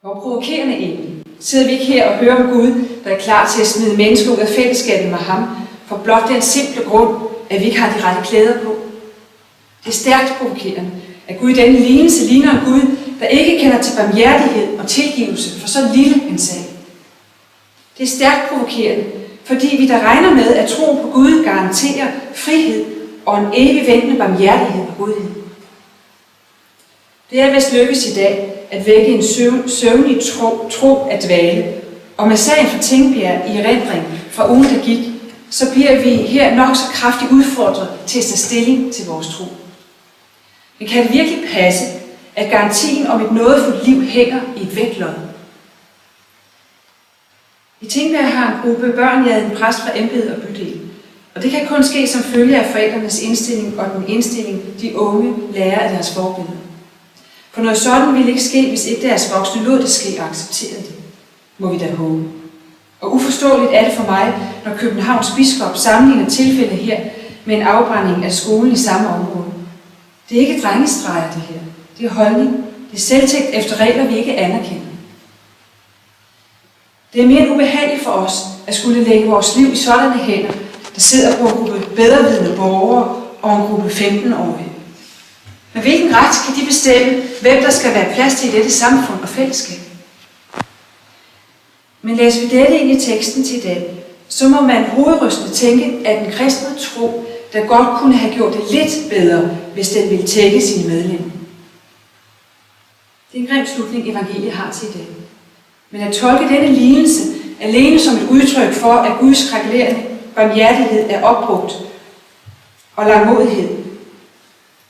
Hvor provokerende egentlig. Sidder vi ikke her og hører om Gud, der er klar til at smide mennesker ud af fællesskabet med ham, for blot den simple grund, at vi ikke har de rette klæder på? Det er stærkt provokerende, at Gud i denne lignelse ligner en Gud, der ikke kender til barmhjertighed og tilgivelse for så lille en sag. Det er stærkt provokerende, fordi vi der regner med, at troen på Gud garanterer frihed og en evig ventende barmhjertighed og godhed. Det er vist lykkes i dag at vække en søvnig tro af dvale, og med sagen fra Tingbjerg i erindring fra ugen, der gik, så bliver vi her nok så kraftigt udfordret til at tage stilling til vores tro. Men kan det virkelig passe, at garantien om et nådefuldt liv hænger i et vægtlod? I Tingbjerg har en gruppe børn jaget en præst fra embedet og bydel, og det kan kun ske som følge af forældrenes indstilling og den indstilling, de unge lærer af deres forbilleder. For noget sådan ville ikke ske, hvis ikke deres voksne lod det ske og accepterede det, må vi da håbe. Og uforståeligt er det for mig, når Københavns biskop sammenligner tilfældet her med en afbrænding af skolen i samme område. Det er ikke drengestreger det her. Det er holdning. Det er selvtægt efter regler, vi ikke anerkender. Det er mere ubehageligt for os at skulle lægge vores liv i sådanne hænder, der sidder på en gruppe bedrevidende borgere og en gruppe 15-årige. Med hvilken ret kan de bestemme, hvem der skal være plads til i dette samfund og fællesskab? Men læser vi dette ind i teksten til i dag, så må man hovedrystende tænke, at den kristne tro, der godt kunne have gjort det lidt bedre, hvis den ville tække sine medlemmer. Det er en grim slutning, evangeliet har til i dag. Men at tolke denne lignelse alene som et udtryk for, at Guds kræklerende barmhjertighed er opbrugt og langmodighed.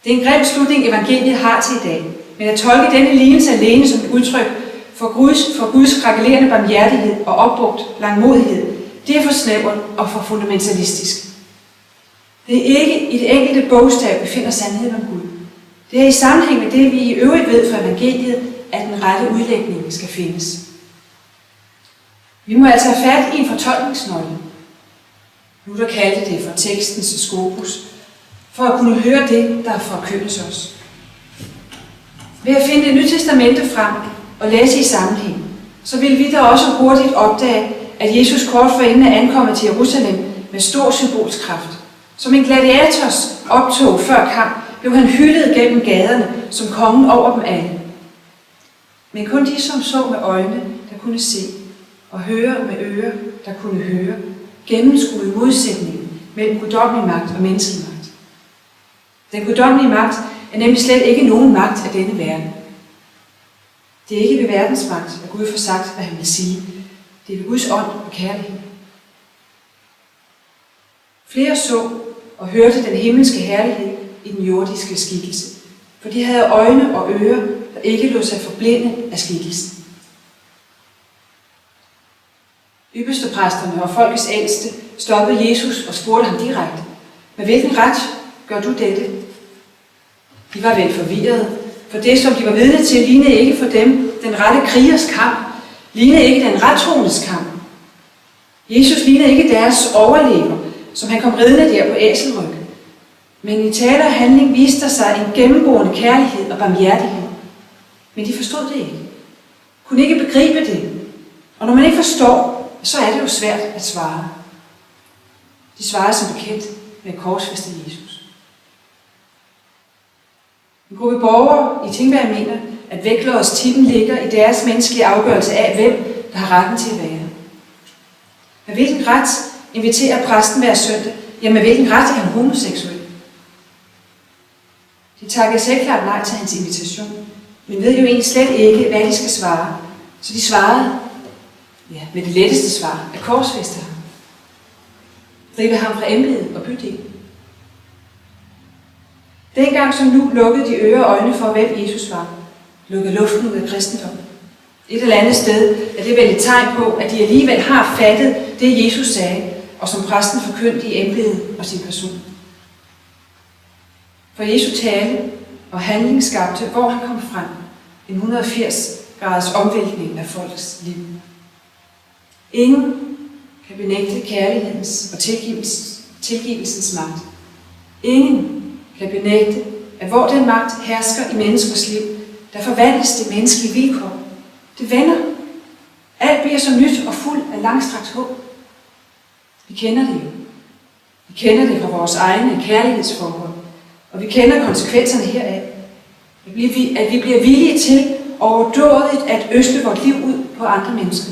Det er en grim slutning, evangeliet har til i dag. Men at tolke denne lignelse alene som et udtryk for Guds kræklerende barmhjertighed og opbrugt langmodighed, det er for snævert og for fundamentalistisk. Det er ikke i det enkelte bogstav, vi finder sandheden om Gud. Det er i sammenhæng med det, vi i øvrigt ved fra evangeliet, at den rette udlægning skal findes. Vi må altså have fat i en fortolkningsnøgle. Luther kaldte det for tekstens skopus, for at kunne høre det, der forkyndes os. Ved at finde Det Nye Testamente frem og læse i sammenhæng, så vil vi da også hurtigt opdage, at Jesus kort forinden er ankommet til Jerusalem med stor symbolsk kraft. Som en gladiators optog før kamp, blev han hyldet gennem gaderne som kongen over dem alle. Men kun de, som så med øjne, der kunne se, og høre med ører, der kunne høre, gennemskuede modsætningen mellem guddommelig magt og menneskelig magt. Den guddommelige magt er nemlig slet ikke nogen magt af denne verden. Det er ikke ved verdens magt, at Gud får sagt, hvad han vil sige. Det er ved Guds ånd og kærlighed. Flere så og hørte den himmelske herlighed i den jordiske skikkelse, for de havde øjne og ører, der ikke lod sig forblinde af skikkelsen. Ypperstepræsterne og folkets ældste stoppede Jesus og spurgte ham direkte: med hvilken ret gør du dette? De var vel forvirrede, for det, som de var vidne til, lignede ikke for dem den rette krigers kamp, lignede ikke den rettroendes kamp. Jesus lignede ikke deres overlever, som han kom ridende der på æselryg. Men i tale og handling viste der sig en gennemgående kærlighed og barmhjertighed. Men de forstod det ikke. Kunne ikke begribe det. Og når man ikke forstår, så er det jo svært at svare. De svarer som bekendt med at korsfæste Jesus. En gruppe borgere i Tingbjerg mener, at vægtlodets titel ligger i deres menneskelige afgørelse af, hvem der har retten til at være. Med hvilken ret inviterer præsten hver søndag? Ja, med hvilken ret er han homoseksuel? De takker selvklart nej til hans invitation, men ved jo egentlig slet ikke, hvad de skal svare. Så de svarede med det letteste svar, at korsfæste ham. Drive ham fra embedet og bydel. Dengang som nu lukkede de ører og øjne for, hvem Jesus var. Lukkede luften ud af kristendommen. Et eller andet sted er det vel et tegn på, at de alligevel har fattet det, Jesus sagde, og som præsten forkyndte i embedet og sin person. For Jesu tale og handling skabte, hvor han kom frem, en 180 graders omvæltning af folks liv. Ingen kan benægte kærlighedens og tilgivelsens magt. Ingen kan benægte, at hvor den magt hersker i menneskers liv, der forvandles det menneskelige vilkår. Det vender. Alt bliver så nyt og fuld af langstrakt håb. Vi kender det jo. Vi kender det fra vores egne kærlighedsforhold, og vi kender konsekvenserne heraf. At vi bliver villige til overdådigt at øsle vort liv ud på andre mennesker.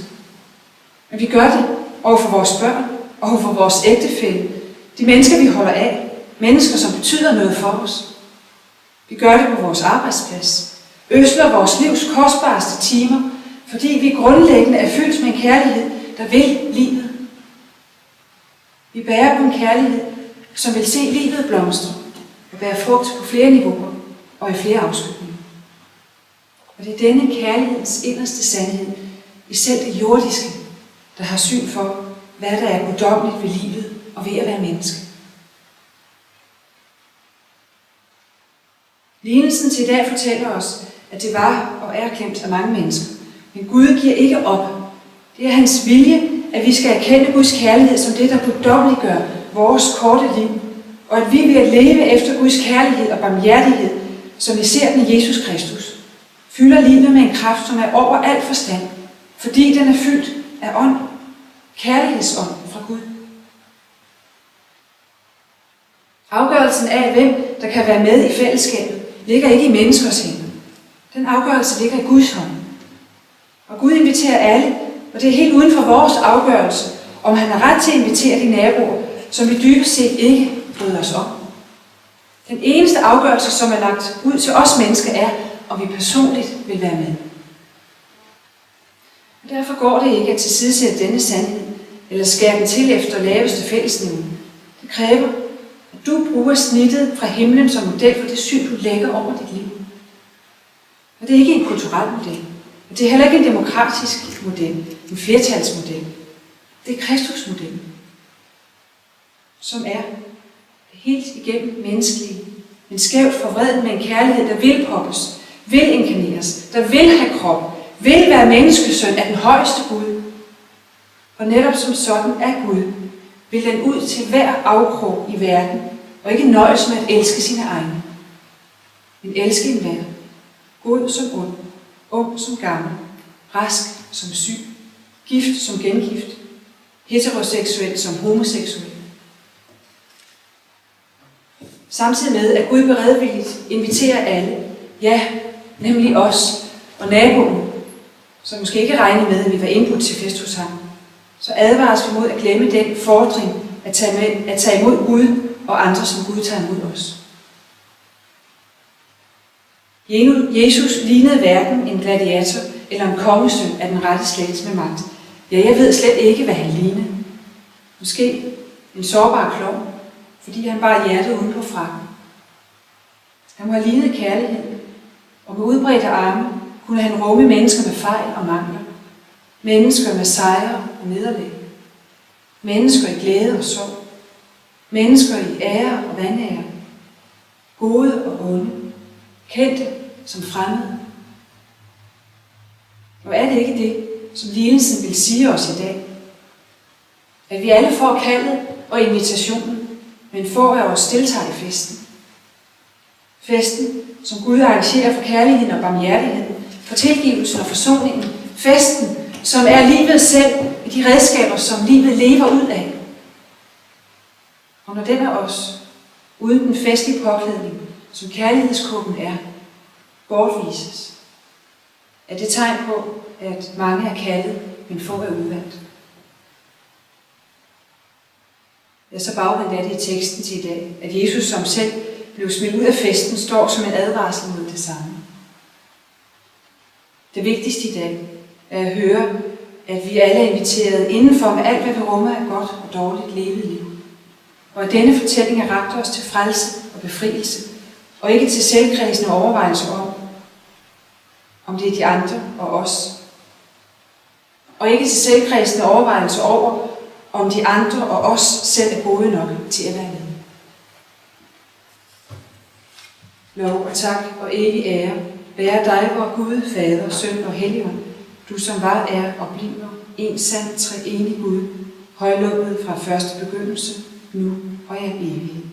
Men vi gør det over for vores børn, over for vores ægtefælle, de mennesker, vi holder af, mennesker, som betyder noget for os. Vi gør det på vores arbejdsplads, øsler vores livs kostbareste timer, fordi vi grundlæggende er fyldt med en kærlighed, der vil livet. Vi bærer på en kærlighed, som vil se livet blomstre og bære frugt på flere niveauer og i flere afslutninger. Og det er denne kærlighedens inderste sandhed i selv det jordiske, der har syn for, hvad der er guddommeligt ved livet og ved at være menneske. Lignelsen til i dag fortæller os, at det var og er klemt af mange mennesker. Men Gud giver ikke op. Det er hans vilje, at vi skal erkende Guds kærlighed som det, der guddommeligt vores korte liv, og at vi ved at leve efter Guds kærlighed og barmhjertighed, som vi ser den i Jesus Kristus, fylder livet med en kraft, som er over al forstand, fordi den er fyldt af ånd, kærlighedsånd fra Gud. Afgørelsen af, hvem der kan være med i fællesskabet, ligger ikke i menneskers hænder. Den afgørelse ligger i Guds hånd. Og Gud inviterer alle, og det er helt uden for vores afgørelse, om han har ret til at invitere de naboer, som vi dybest set ikke bryder os om. Den eneste afgørelse, som er lagt ud til os mennesker, er, om vi personligt vil være med. Og derfor går det ikke at tilsidesætte denne sandhed, eller skære den til efter laveste fællesnævne. Det kræver, at du bruger snittet fra himlen som model for det syn, du lægger over dit liv. Og det er ikke en kulturel model. Og det er heller ikke en demokratisk model, en flertalsmodel. Det er Kristusmodellen, som er helt igennem menneskelige, men skævt forvredet med en kærlighed, der vil poppes, vil inkarneres, der vil have krop, vil være menneskesøn af den højeste Gud. Og netop som sådan er Gud, vil den ud til hver afkrog i verden, og ikke nøjes med at elske sine egne, men elske enhver, god som ond, ung som gammel, rask som syg, gift som gengift, heteroseksuel som homoseksuel. Samtidig med, at Gud beredvilligt inviterer alle, ja, nemlig os og naboen, som måske ikke regnede med, at vi var indbudt til fest hos ham, så advares vi mod at glemme den fordring at tage imod Gud og andre, som Gud tager imod os. Jesus lignede hverken en gladiator eller en kongesøn af den rette slægt med magt. Ja, jeg ved slet ikke, hvad han lignede. Måske en sårbar klovn, fordi han bar hjertet uden på frakken. Han må have lignet kærlighed, og med udbredte arme kunne han rumme mennesker med fejl og mangler. Mennesker med sejre og nederlag. Mennesker i glæde og sorg. Mennesker i ære og vanære. Gode og onde. Kendte som fremmede. Og er det ikke det, som lignelsen vil sige os i dag? At vi alle får kaldet og invitationen, men får af os deltager i festen. Festen, som Gud arrangerer for kærligheden og barmhjertigheden, for tilgivelsen og forsoningen. Festen, som er livet selv i de redskaber, som livet lever ud af. Og når den af os, uden den festlige påklædning, som kærlighedskåben er, bortvises, er det tegn på, at mange er kaldet, men få er udvalgt. Ja, så bagvendt er det i teksten til i dag, at Jesus som selv blev smidt ud af festen, står som en advarsel mod det samme. Det vigtigste i dag er at høre, at vi alle er inviteret indenfor med alt, hvad vi rummer af godt og dårligt levet liv. Og at denne fortælling er rakt os til frelse og befrielse, og ikke til selvkredsende overvejelser om det er de andre og os. Og ikke til selvkredsende overvejelser over, om de andre og os selv er gode nok til at være med. Lov og tak og evig ære være dig, vor Gud, Fader, Søn og Helligånd, du som var, er og bliver en sand treenig Gud, højlovet fra første begyndelse, nu og i evighed.